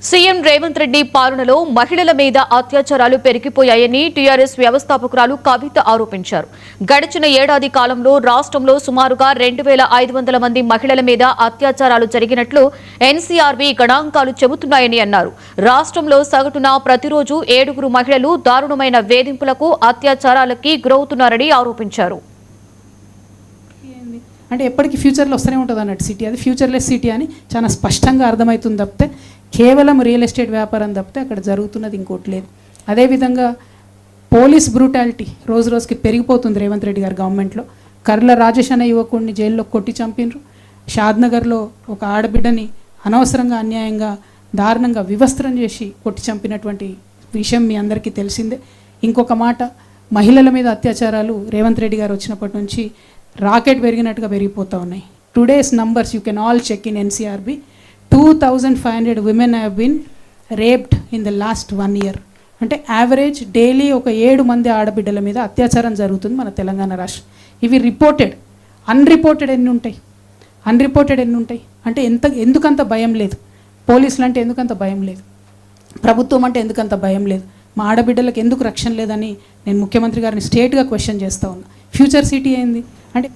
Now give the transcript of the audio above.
CM Revanth Reddy పాలనలో మహిళల మీద అత్యాచారాలు పెరిగిపోయాయని టీఆర్ఎస్ వ్యవస్థాపకురాలు కవిత ఆరోపించారు. గడిచిన ఏడాది కాలంలో రాష్ట్రంలో సుమారుగా 2500 మంది మహిళల మీద అత్యాచారాలు జరిగినట్లు ఎన్సీఆర్బీ గణాంకాలు చెబుతున్నాయని అన్నారు. రాష్ట్రంలో సగటున ప్రతిరోజు 7 మహిళలు దారుణమైన వేధింపులకు, అత్యాచారాలకి గురవుతున్నారని ఆరోపించారు. అంటే ఎప్పటికీ ఫ్యూచర్లో వస్తూనే ఉంటుంది అన్నట్టు సిటీ, అది ఫ్యూచర్లెస్ సిటీ అని చాలా స్పష్టంగా అర్థమవుతుంది తప్పితే కేవలం రియల్ ఎస్టేట్ వ్యాపారం తప్పితే అక్కడ జరుగుతున్నది ఇంకోటి లేదు. అదేవిధంగా పోలీస్ బ్రూటాలిటీ రోజు రోజుకి పెరిగిపోతుంది రేవంత్ రెడ్డి గారి గవర్నమెంట్లో. కర్ల రాజేష్ అనే యువకుడిని జైల్లో కొట్టి చంపినరు. షాద్నగర్లో ఒక ఆడబిడ్డని అనవసరంగా అన్యాయంగా దారుణంగా వివస్త్రం చేసి కొట్టి చంపినటువంటి విషయం మీ అందరికీ తెలిసిందే. ఇంకొక మాట, మహిళల మీద అత్యాచారాలు రేవంత్ రెడ్డి గారు వచ్చినప్పటి నుంచి రాకెట్ పెరిగినట్టుగా పెరిగిపోతూ ఉన్నాయి. Today's numbers you can all check in NCRB. 2500 women have been raped in the last 1 year. అంటే యావరేజ్ డైలీ ఒక 7 మంది ఆడబిడ్డల మీద అత్యాచారం జరుగుతుంది మన తెలంగాణ రాష్ట్రం. ఇవి రిపోర్టెడ్. అన్రిపోర్టెడ్ ఎన్ని ఉంటాయి? అంటే ఎందుకంత భయం లేదు? పోలీసులు అంటే ఎందుకంత భయం లేదు? ప్రభుత్వం అంటే ఎందుకంత భయం లేదు? మా ఆడబిడ్డలకు ఎందుకు రక్షణ లేదని నేను ముఖ్యమంత్రి గారిని స్ట్రేట్గా క్వశ్చన్ చేస్తూ ఉన్నా. ఫ్యూచర్ సిటీ ఏంది అంటే